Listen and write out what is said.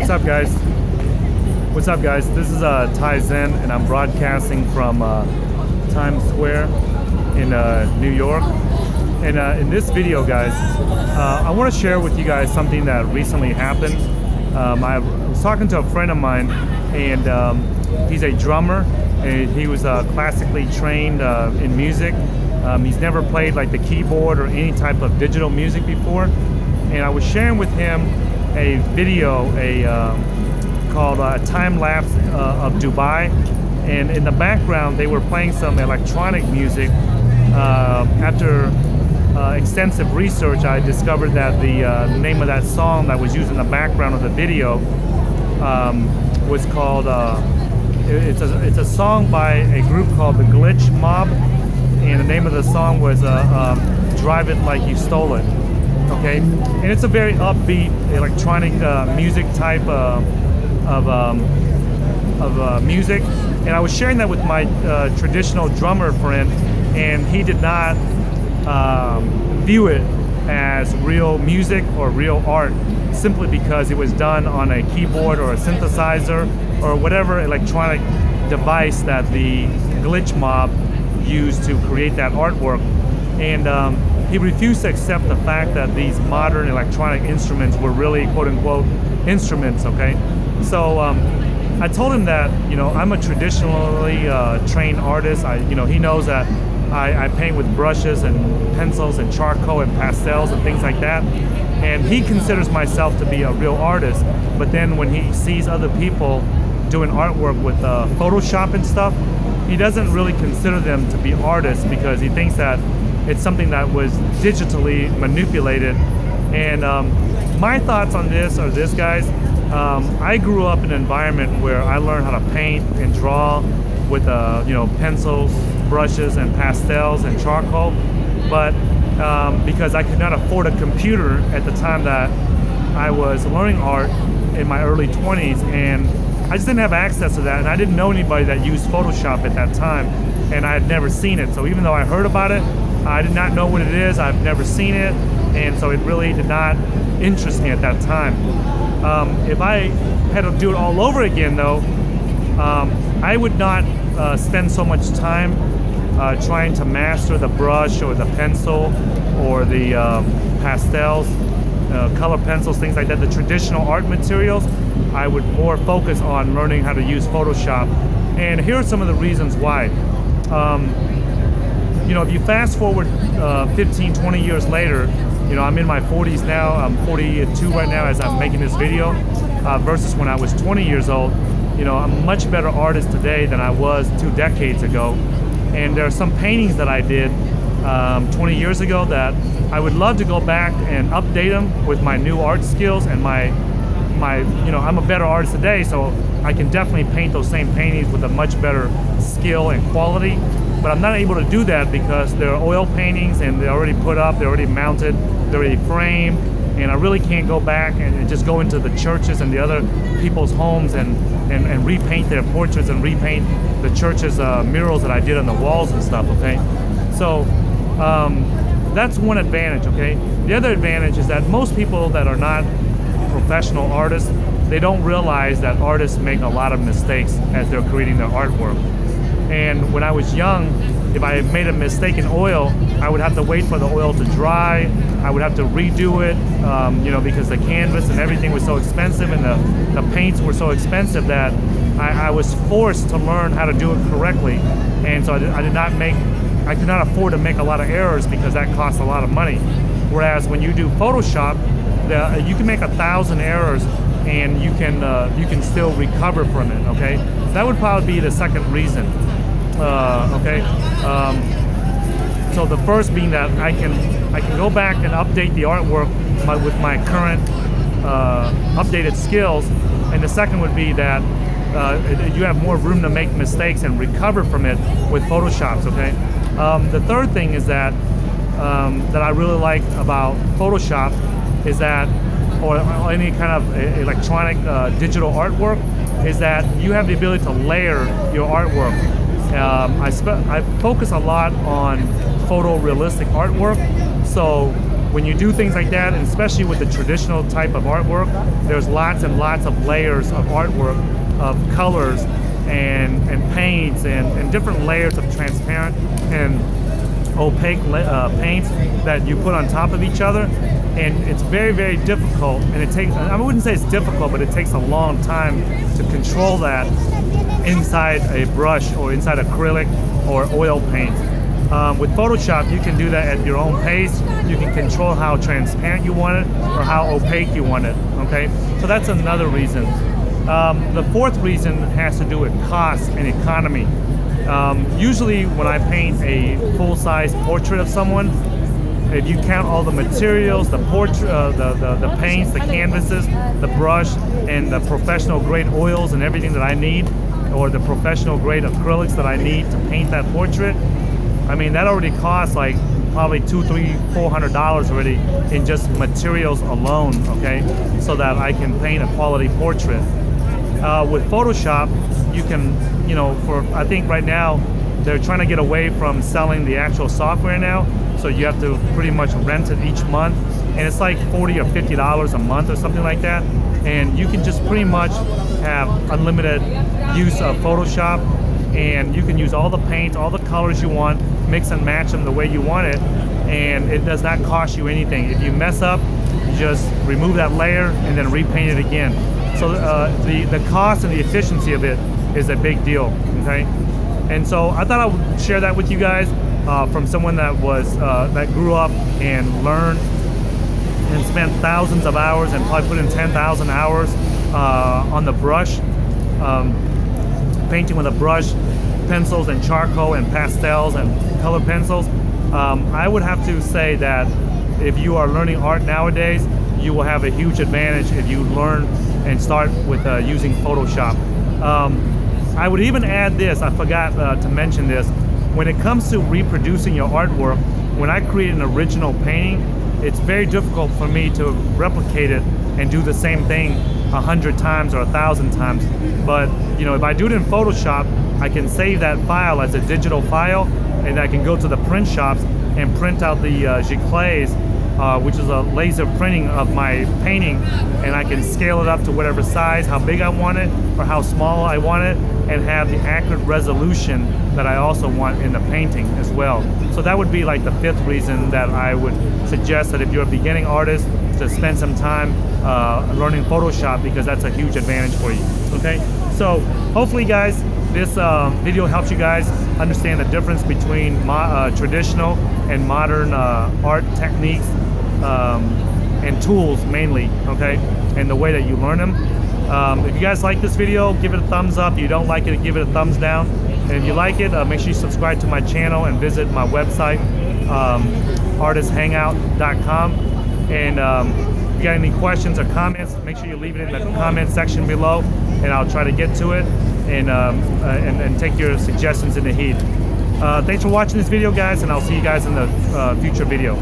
What's up, guys? What's up, guys? This is Ty Zen, and I'm broadcasting from Times Square in New York. And in this video, guys, I want to share with you guys something that recently happened. I was talking to a friend of mine, and he's a drummer, and he was classically trained in music. He's never played like the keyboard or any type of digital music before. And I was sharing with him a video called Timelapse of Dubai. And in the background, they were playing some electronic music. After extensive research, I discovered that the name of that song that was used in the background of the video was called, it's a song by a group called the Glitch Mob. And the name of the song was Drive It Like You Stole It. Okay, and it's a very upbeat electronic music type of music. And I was sharing that with my traditional drummer friend, and he did not view it as real music or real art, simply because it was done on a keyboard or a synthesizer or whatever electronic device that the Glitch Mob used to create that artwork. And he refused to accept the fact that these modern electronic instruments were really quote-unquote instruments. Okay, so I told him that, you know, I'm a traditionally trained artist. He knows that I paint with brushes and pencils and charcoal and pastels and things like that, and he considers myself to be a real artist. But then when he sees other people doing artwork with Photoshop and stuff, he doesn't really consider them to be artists, because he thinks that it's something that was digitally manipulated. And my thoughts on this are this, guys. I grew up in an environment where I learned how to paint and draw with pencils, brushes, and pastels and charcoal. But because I could not afford a computer at the time that I was learning art in my early 20s, and I just didn't have access to that, and I didn't know anybody that used Photoshop at that time, and I had never seen it. So even though I heard about it, I did not know what it is. I've never seen it, and so it really did not interest me at that time. If I had to do it all over again, though, I would not spend so much time trying to master the brush or the pencil or the pastels, color pencils, things like that, the traditional art materials. I would more focus on learning how to use Photoshop. And here are some of the reasons why. If you fast forward 15, 20 years later, I'm in my 40s now. I'm 42 right now as I'm making this video, versus when I was 20 years old. I'm a much better artist today than I was 2 decades ago. And there are some paintings that I did 20 years ago that I would love to go back and update them with my new art skills and I'm a better artist today, so I can definitely paint those same paintings with a much better skill and quality. But I'm not able to do that because they're oil paintings and they're already put up, they're already mounted, they're already framed, and I really can't go back and just go into the churches and the other people's homes and repaint their portraits and repaint the church's murals that I did on the walls and stuff, okay? So that's one advantage, okay? The other advantage is that most people that are not professional artists, they don't realize that artists make a lot of mistakes as they're creating their artwork. And when I was young, if I made a mistake in oil, I would have to wait for the oil to dry. I would have to redo it, because the canvas and everything was so expensive, and the paints were so expensive that I was forced to learn how to do it correctly. And so I could not afford to make a lot of errors because that costs a lot of money. Whereas when you do Photoshop, you can make 1,000 errors and you can still recover from it. Okay, that would probably be the second reason. So the first being that I can go back and update the artwork with my current updated skills, and the second would be that you have more room to make mistakes and recover from it with Photoshops. Okay, the third thing is that I really like about Photoshop is that, or any kind of electronic digital artwork, is that you have the ability to layer your artwork. I focus a lot on photorealistic artwork, so when you do things like that, and especially with the traditional type of artwork, there's lots and lots of layers of artwork, of colors and paints and different layers of transparent and opaque paints that you put on top of each other. And it's very, very difficult, and it takes, I wouldn't say it's difficult, but it takes a long time to control that inside a brush or inside acrylic or oil paint. With Photoshop, you can do that at your own pace. You can control how transparent you want it or how opaque you want it, okay? So that's another reason. The fourth reason has to do with cost and economy. Usually when I paint a full-size portrait of someone, if you count all the materials, the portrait, the paints, the canvases, the brush, and the professional grade oils and everything that I need, or the professional grade acrylics that I need to paint that portrait, I mean, that already costs like probably $200, $300, $400 already in just materials alone, okay? So that I can paint a quality portrait. With Photoshop, you can, you know, I think right now, they're trying to get away from selling the actual software now. So you have to pretty much rent it each month. And it's like $40 or $50 a month or something like that. And you can just pretty much have unlimited use of Photoshop. And you can use all the paint, all the colors you want, mix and match them the way you want it. And it does not cost you anything. If you mess up, you just remove that layer and then repaint it again. So the cost and the efficiency of it is a big deal, okay? And so I thought I would share that with you guys from someone that was that grew up and learned and spent thousands of hours and probably put in 10,000 hours on the brush, painting with a brush, pencils and charcoal and pastels and color pencils. I would have to say that if you are learning art nowadays, you will have a huge advantage if you learn and start with using Photoshop. I would even add this, I forgot to mention this, when it comes to reproducing your artwork, when I create an original painting, it's very difficult for me to replicate it and do the same thing 100 times or 1,000 times. But you know, if I do it in Photoshop, I can save that file as a digital file, and I can go to the print shops and print out the giclées, which is a laser printing of my painting, and I can scale it up to whatever size, how big I want it, or how small I want it, and have the accurate resolution that I also want in the painting as well. So that would be like the fifth reason that I would suggest that if you're a beginning artist, to spend some time learning Photoshop, because that's a huge advantage for you, okay? So hopefully guys, this video helps you guys understand the difference between traditional and modern art techniques and tools mainly, okay? And the way that you learn them. If you guys like this video, give it a thumbs up. If you don't like it, give it a thumbs down. And if you like it, make sure you subscribe to my channel and visit my website, artisthangout.com. And if you got any questions or comments, make sure you leave it in the comment section below, and I'll try to get to it and take your suggestions into heed. Thanks for watching this video, guys, and I'll see you guys in the future video.